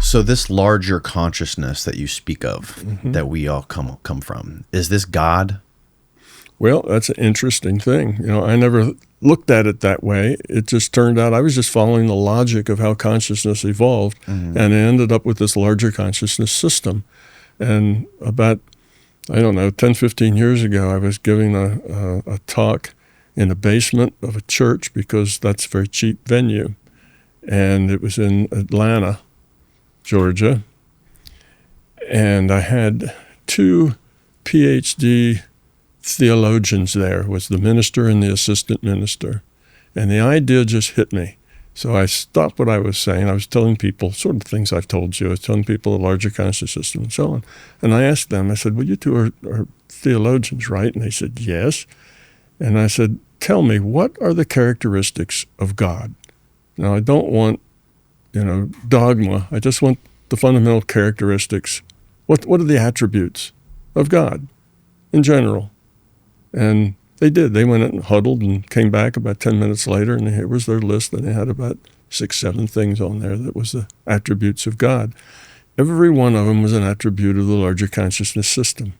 So this larger consciousness that you speak of, that we all come from, is this God? Well, that's an interesting thing. I never looked at it that way. It just turned out I was just following the logic of how consciousness evolved, and I ended up with this larger consciousness system. And about, 10, 15 years ago, I was giving a talk in the basement of a church because that's a very cheap venue. And it was in Atlanta, Georgia. And I had 2 PhD theologians there, was the minister and the assistant minister. And the idea just hit me. So I stopped what I was saying. I was telling people sort of things I've told you. I was telling people the larger conscious system and so on. And I asked them, I said, well, you two are theologians, right? And they said, yes. And I said, tell me, what are the characteristics of God? Now, I don't want, dogma. I just want the fundamental characteristics. What are the attributes of God in general? And they did. They went and huddled and came back about 10 minutes later, and here was their list, and they had about 6, 7 things on there that was the attributes of God. Every one of them was an attribute of the larger consciousness system.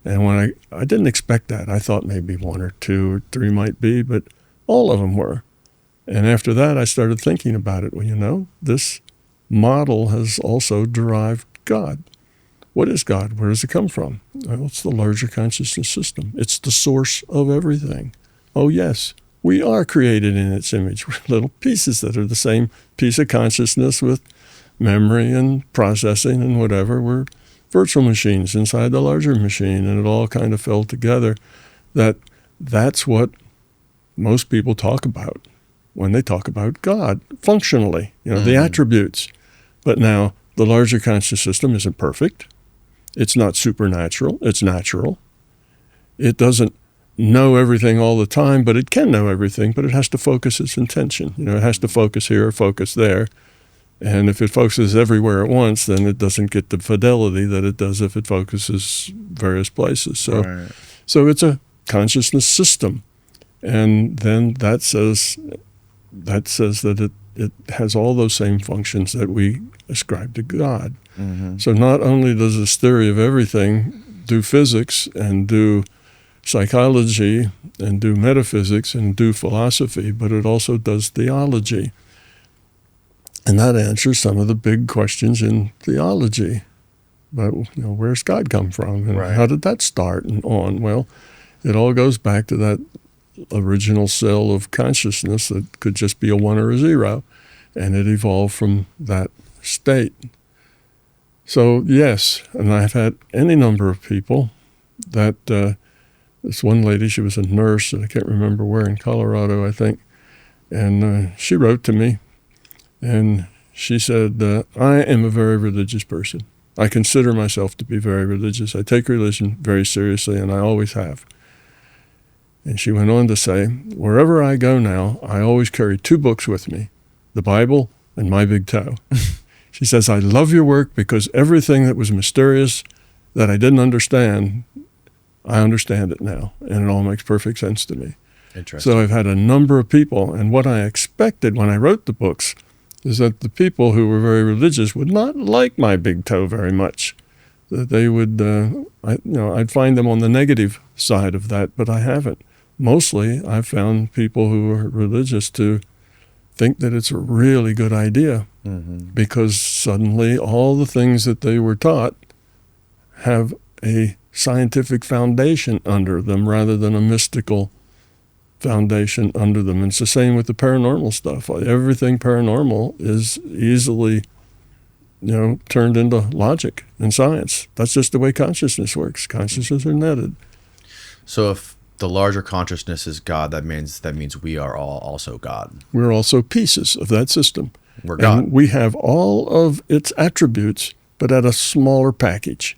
And when I didn't expect that. I thought maybe 1 or 2 or 3 might be, but all of them were. And after that, I started thinking about it. Well, this model has also derived God. What is God? Where does it come from? Well, it's the larger consciousness system. It's the source of everything. Oh, yes, we are created in its image. We're little pieces that are the same piece of consciousness with memory and processing and whatever. We're virtual machines inside the larger machine, and it all kind of fell together. That's what most people talk about when they talk about God, functionally, the attributes. But now, the larger conscious system isn't perfect. It's not supernatural. It's natural. It doesn't know everything all the time, but it can know everything, but it has to focus its intention. It has to focus here or focus there. And if it focuses everywhere at once, then it doesn't get the fidelity that it does if it focuses various places. So it's a consciousness system. And then that says that it has all those same functions that we ascribe to God. So not only does this theory of everything do physics and do psychology and do metaphysics and do philosophy, but it also does theology. And that answers some of the big questions in theology. But where's God come from? And how did that start and on? Well, it all goes back to that original cell of consciousness that could just be a 1 or a 0, and it evolved from that state. So yes, and I've had any number of people that, this one lady, she was a nurse, and I can't remember where, in Colorado, I think, and she wrote to me, and she said, I am a very religious person. I consider myself to be very religious. I take religion very seriously, and I always have. And she went on to say, wherever I go now, I always carry 2 books with me, the Bible and my big toe. She says, I love your work because everything that was mysterious that I didn't understand, I understand it now, and it all makes perfect sense to me. Interesting. So I've had a number of people, and what I expected when I wrote the books is that the people who were very religious would not like my big toe very much. That they would, I'd find them on the negative side of that, but I haven't. Mostly, I've found people who are religious to think that it's a really good idea because suddenly all the things that they were taught have a scientific foundation under them rather than a mystical foundation under them. And it's the same with the paranormal stuff. Everything paranormal is easily, turned into logic and science. That's just the way consciousness works. Consciousness are netted. So if the larger consciousness is God, that means we are all also God. We're also pieces of that system. We're God. And we have all of its attributes, but at a smaller package.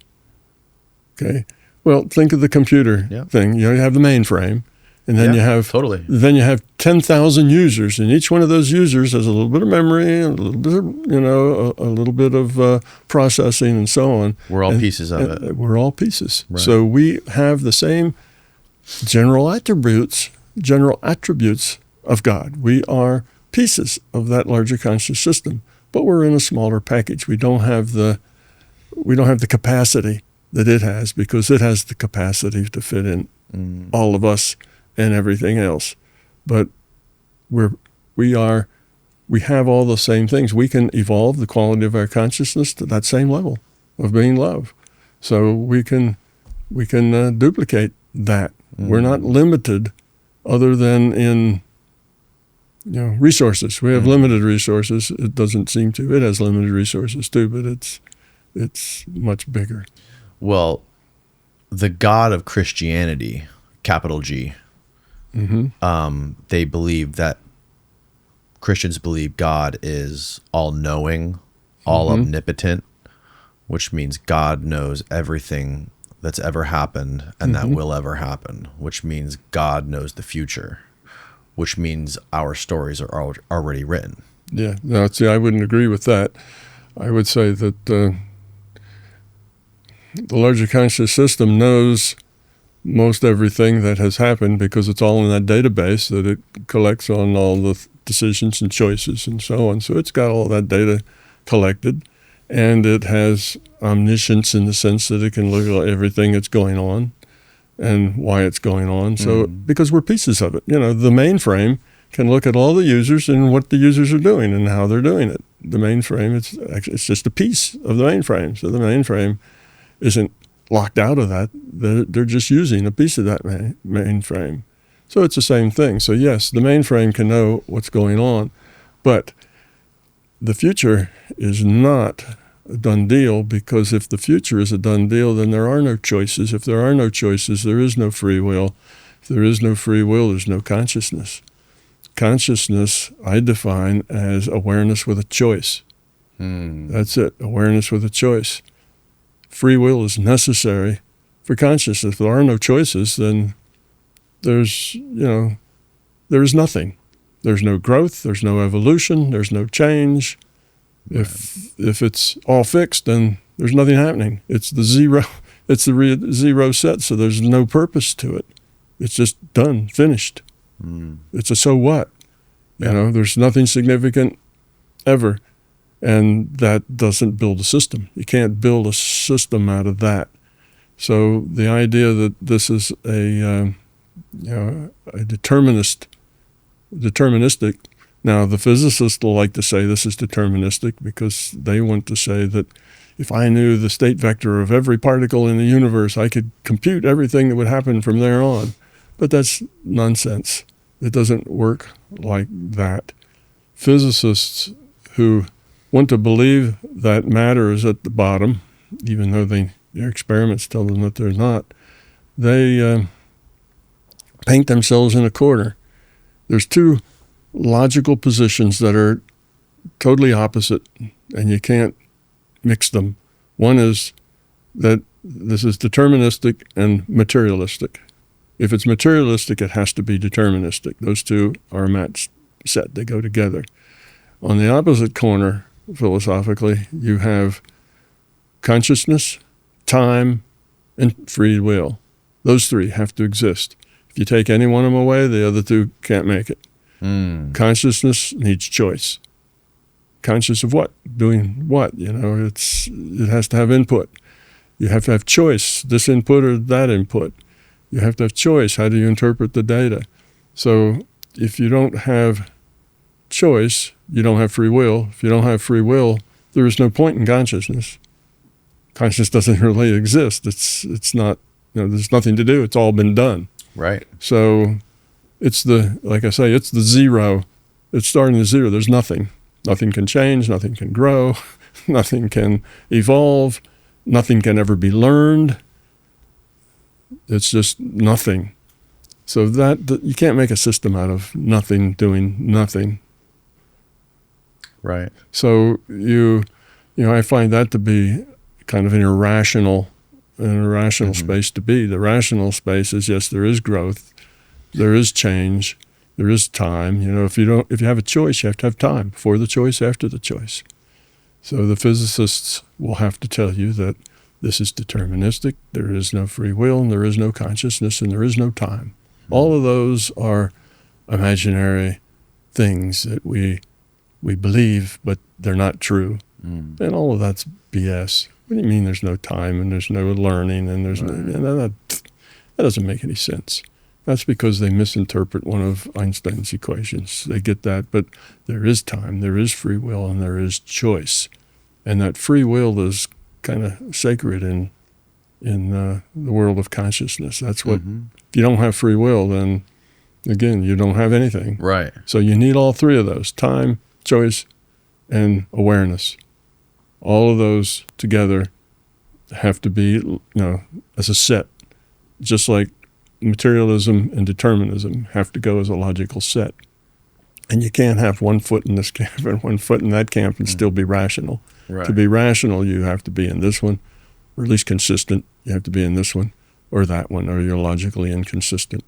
Okay? Well, think of the computer thing. You have the mainframe, and then you have Then you have 10,000 users, and each one of those users has a little bit of memory, and a little bit of, a little bit of processing, and so on. We're all pieces of it. We're all pieces. Right. So we have the same general attributes of God. We are pieces of that larger conscious system, but we're in a smaller package. We don't have the capacity that it has, because it has the capacity to fit in all of us and everything else. But we have all the same things. We can evolve the quality of our consciousness to that same level of being love. So we can duplicate that. We're not limited, other than in resources. We have limited resources. It doesn't seem to. It has limited resources too, but it's much bigger. Well, the God of Christianity, capital G, they believe that Christians believe God is all-knowing, all omnipotent, which means God knows everything that's ever happened and that will ever happen, which means God knows the future, which means our stories are already written. Yeah, no, see, I wouldn't agree with that. I would say that the larger conscious system knows most everything that has happened, because it's all in that database that it collects on all the decisions and choices and so on. So it's got all that data collected, and it has omniscience in the sense that it can look at everything that's going on and why it's going on. So because we're pieces of it, the mainframe can look at all the users and what the users are doing and how they're doing it. The mainframe, it's just a piece of the mainframe. So the mainframe isn't locked out of that. They're just using a piece of that mainframe. So it's the same thing. So yes, the mainframe can know what's going on, but the future is not a done deal, because if the future is a done deal, then there are no choices. If there are no choices, there is no free will. If there is no free will, there's no consciousness. Consciousness, I define as awareness with a choice. That's it, awareness with a choice. Free will is necessary for consciousness. If there are no choices, then there is nothing. There's no growth, there's no evolution, there's no change. If it's all fixed, then there's nothing happening. It's the zero set, so there's no purpose to it. It's just done, finished. It's a so what? There's nothing significant ever. And that doesn't build a system. You can't build a system out of that. So the idea that this is a deterministic. Now the physicists will like to say this is deterministic, because they want to say that if I knew the state vector of every particle in the universe, I could compute everything that would happen from there on. But that's nonsense. It doesn't work like that. Physicists who want to believe that matter is at the bottom, even though their experiments tell them that they're not, they paint themselves in a corner. There's two logical positions that are totally opposite, and you can't mix them. One is that this is deterministic and materialistic. If it's materialistic, it has to be deterministic. Those two are a match set. They go together. On the opposite corner, philosophically, you have consciousness, time, and free will. Those three have to exist. If you take any one of them away, the other two can't make it. Consciousness needs choice. Conscious of what? Doing what? It has to have input. You have to have choice, this input or that input. You have to have choice. How do you interpret the data? So if you don't have choice, you don't have free will. If you don't have free will, there is no point in consciousness. Consciousness doesn't really exist. It's not, there's nothing to do. It's all been done. Right. So it's like I say, it's the zero. It's starting at zero. There's nothing. Nothing can change. Nothing can grow. Nothing can evolve. Nothing can ever be learned. It's just nothing. So that you can't make a system out of nothing doing nothing. Right. So I find that to be kind of an irrational space to be. The rational space is, yes, there is growth, there is change, there is time. If you have a choice, you have to have time before the choice, after the choice. So the physicists will have to tell you that this is deterministic, there is no free will, and there is no consciousness, and there is no time. All of those are imaginary things that we we believe, but they're not true. And all of that's BS. What do you mean there's no time and there's no learning and there's that doesn't make any sense. That's because they misinterpret one of Einstein's equations. They get that, but there is time, there is free will, and there is choice. And that free will is kind of sacred in the world of consciousness. That's what, if you don't have free will, then again, you don't have anything. Right. So you need all three of those: time, choice, and awareness. All of those together have to be, as a set. Just like materialism and determinism have to go as a logical set. And you can't have one foot in this camp and one foot in that camp and still be rational. Right. To be rational, you have to be in this one, or at least consistent. You have to be in this one or that one, or you're logically inconsistent.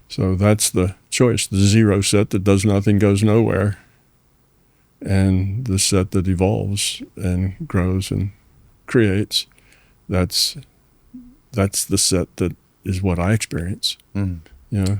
So that's the choice. The zero set that does nothing goes nowhere, and the set that evolves and grows and creates, that's the set that is what I experience. Mm. Yeah.